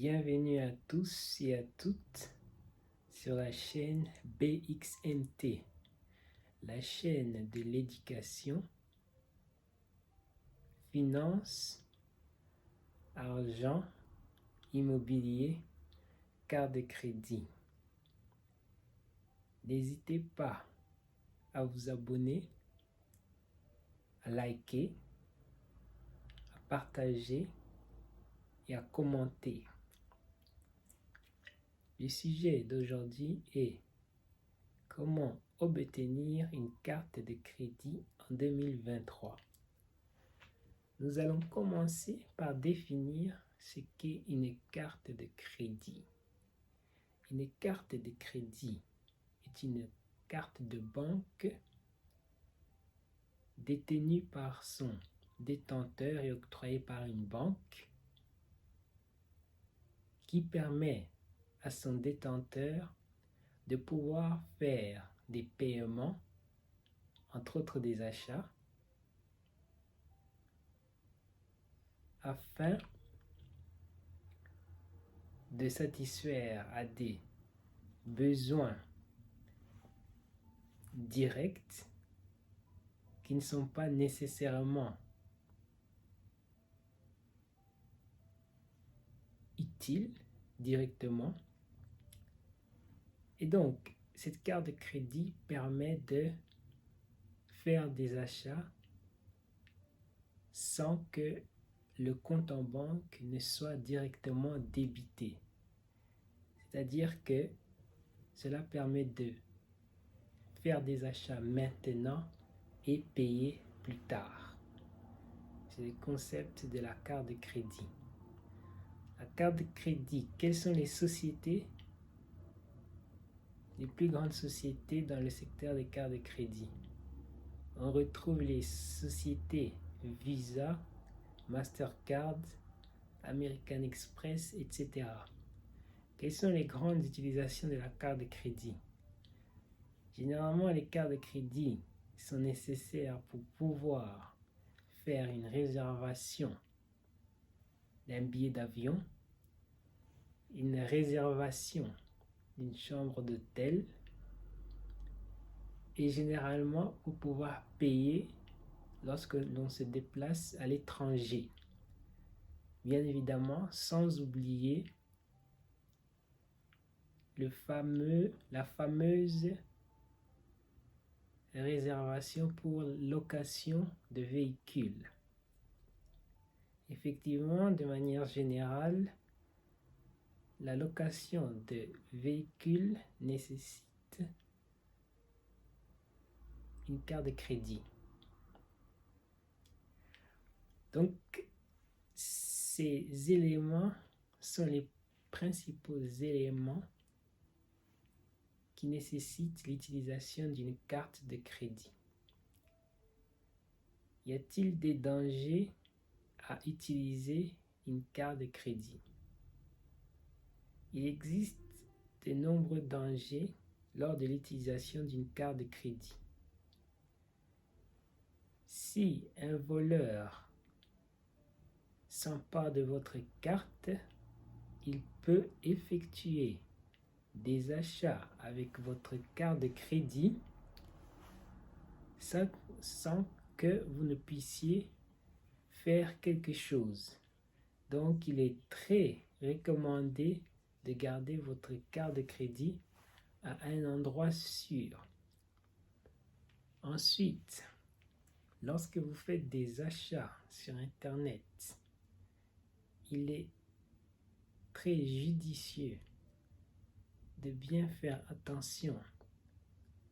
Bienvenue à tous et à toutes sur la chaîne BXMT, la chaîne de l'éducation, finance, argent, immobilier, carte de crédit. N'hésitez pas à vous abonner, à liker, à partager et à commenter. Le sujet d'aujourd'hui est comment obtenir une carte de crédit en 2023. Nous allons commencer par définir ce qu'est une carte de crédit. Une carte de crédit est une carte de banque détenue par son détenteur et octroyée par une banque qui permet à son détenteur de pouvoir faire des paiements, entre autres des achats, afin de satisfaire à des besoins directs qui ne sont pas nécessairement utiles directement. Et donc, cette carte de crédit permet de faire des achats sans que le compte en banque ne soit directement débité. C'est-à-dire que cela permet de faire des achats maintenant et payer plus tard. C'est le concept de la carte de crédit. La carte de crédit, quelles sont les sociétés, les plus grandes sociétés dans le secteur des cartes de crédit? On retrouve les sociétés Visa, Mastercard, American Express, etc. Quelles sont les grandes utilisations de la carte de crédit? Généralement, les cartes de crédit sont nécessaires pour pouvoir faire une réservation d'un billet d'avion, une réservation d'une chambre d'hôtel et généralement pour pouvoir payer lorsque l'on se déplace à l'étranger. Bien évidemment, sans oublier la fameuse réservation pour location de véhicules. Effectivement, de manière générale, la location de véhicules nécessite une carte de crédit. Donc, ces éléments sont les principaux éléments qui nécessitent l'utilisation d'une carte de crédit. Y a-t-il des dangers à utiliser une carte de crédit? Il existe de nombreux dangers lors de l'utilisation d'une carte de crédit. Si un voleur s'empare de votre carte, il peut effectuer des achats avec votre carte de crédit sans que vous ne puissiez faire quelque chose. Donc, il est très recommandé de garder votre carte de crédit à un endroit sûr. Ensuite, lorsque vous faites des achats sur Internet, il est très judicieux de bien faire attention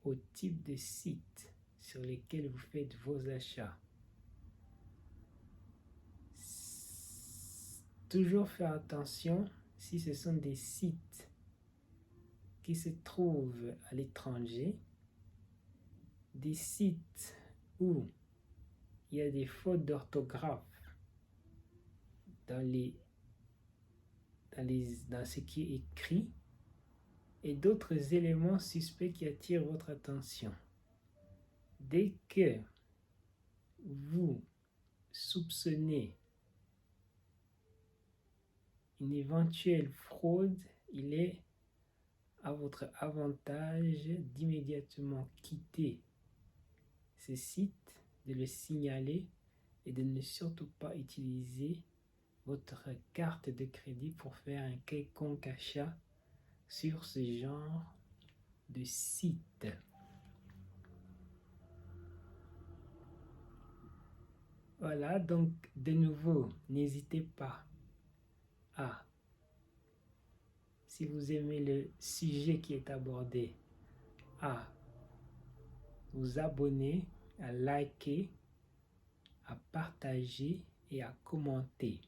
au type de site sur lesquels vous faites vos achats. Toujours faire attention si ce sont des sites qui se trouvent à l'étranger, des sites où il y a des fautes d'orthographe dans ce qui est écrit et d'autres éléments suspects qui attirent votre attention. Dès que vous soupçonnez une éventuelle fraude, il est à votre avantage d'immédiatement quitter ce site, de le signaler et de ne surtout pas utiliser votre carte de crédit pour faire un quelconque achat sur ce genre de site. Voilà, donc de nouveau, n'hésitez pas à, si vous aimez le sujet qui est abordé, à vous abonner, à liker, à partager et à commenter.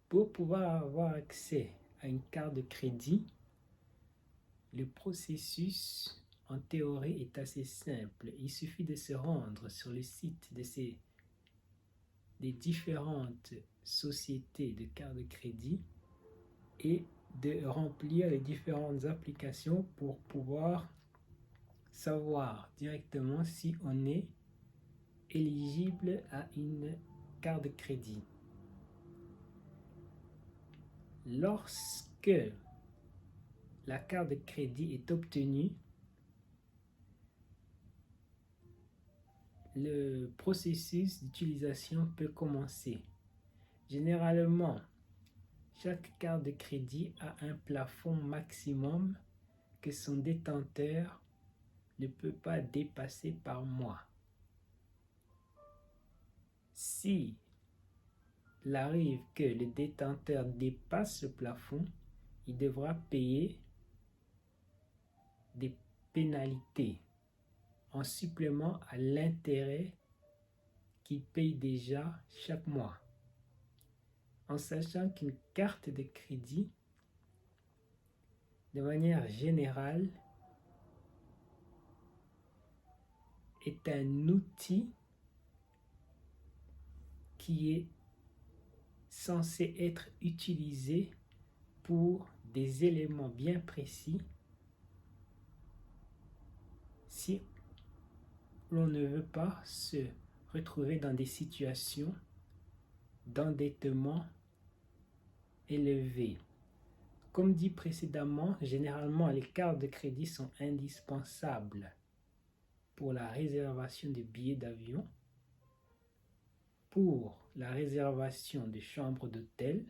Pour pouvoir avoir accès à une carte de crédit, le processus en théorie est assez simple. Il suffit de se rendre sur le site des différentes sociétés de cartes de crédit et de remplir les différentes applications pour pouvoir savoir directement si on est éligible à une carte de crédit. Lorsque la carte de crédit est obtenue, le processus d'utilisation peut commencer. Généralement, chaque carte de crédit a un plafond maximum que son détenteur ne peut pas dépasser par mois. Si il arrive que le détenteur dépasse ce plafond, il devra payer des pénalités en supplément à l'intérêt qu'il paye déjà chaque mois. En sachant qu'une carte de crédit, de manière générale, est un outil qui est censé être utilisé pour des éléments bien précis si l'on ne veut pas se retrouver dans des situations d'endettement élevé. Comme dit précédemment, généralement les cartes de crédit sont indispensables pour la réservation de billets d'avion, pour la réservation de chambres d'hôtel,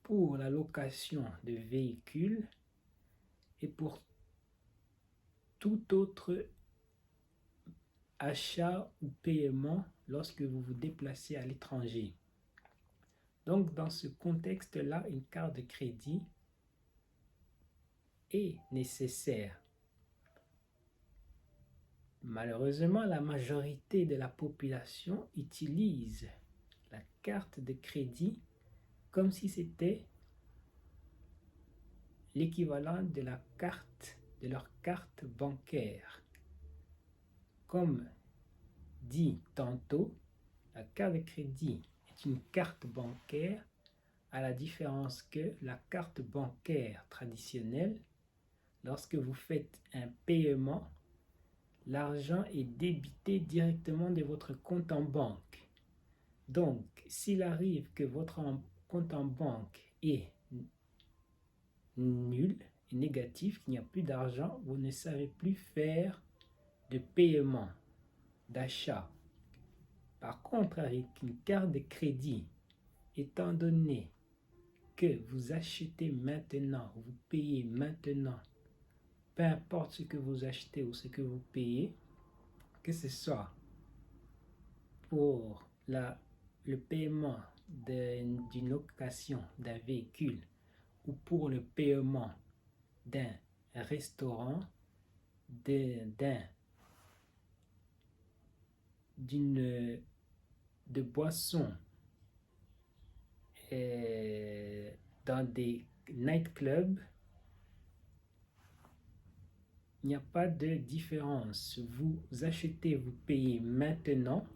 pour la location de véhicules et pour tout autre achat ou paiement lorsque vous vous déplacez à l'étranger. Donc, dans ce contexte-là, une carte de crédit est nécessaire. Malheureusement, la majorité de la population utilise la carte de crédit comme si c'était l'équivalent de leur carte bancaire. Comme dit tantôt, la carte de crédit est une carte bancaire, à la différence que la carte bancaire traditionnelle, lorsque vous faites un paiement, l'argent est débité directement de votre compte en banque. Donc, s'il arrive que votre compte en banque est nul, est négatif, qu'il n'y a plus d'argent, vous ne savez plus faire de paiement, d'achat. Par contre, avec une carte de crédit, étant donné que vous achetez maintenant, vous payez maintenant, peu importe ce que vous achetez ou ce que vous payez, que ce soit pour le paiement d'une location d'un véhicule ou pour le paiement d'un restaurant, de boissons dans des nightclubs, il n'y a pas de différence. Vous achetez, vous payez maintenant,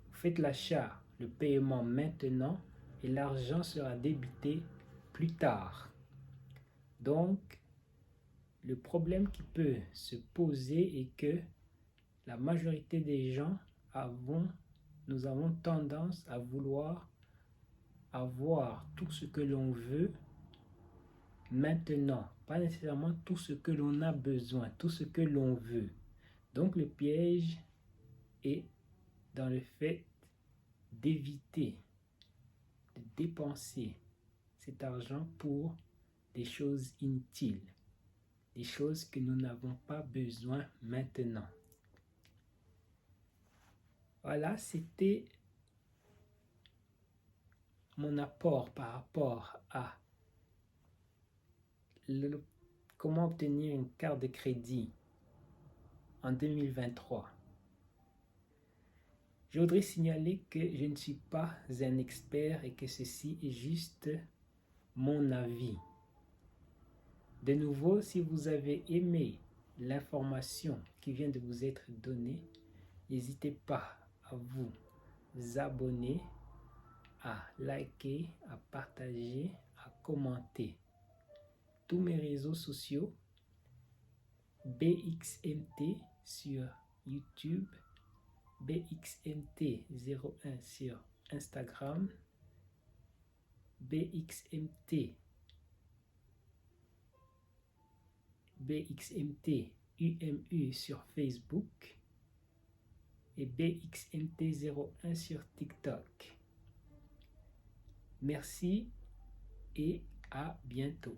vous faites l'achat, le paiement maintenant et l'argent sera débité plus tard. Donc, le problème qui peut se poser est que la majorité des gens nous avons tendance à vouloir avoir tout ce que l'on veut maintenant, pas nécessairement tout ce que l'on a besoin, tout ce que l'on veut. Donc le piège est dans le fait d'éviter de dépenser cet argent pour des choses inutiles, des choses que nous n'avons pas besoin maintenant. Voilà, c'était mon apport par rapport à comment obtenir une carte de crédit en 2023. Je voudrais signaler que je ne suis pas un expert et que ceci est juste mon avis. De nouveau, si vous avez aimé l'information qui vient de vous être donnée, n'hésitez pas à vous abonner, à liker, à partager, à commenter. Tous mes réseaux sociaux, BXMT sur YouTube, BXMT01 sur Instagram, BXMT UMU sur Facebook et BXMT01 sur TikTok. Merci et à bientôt.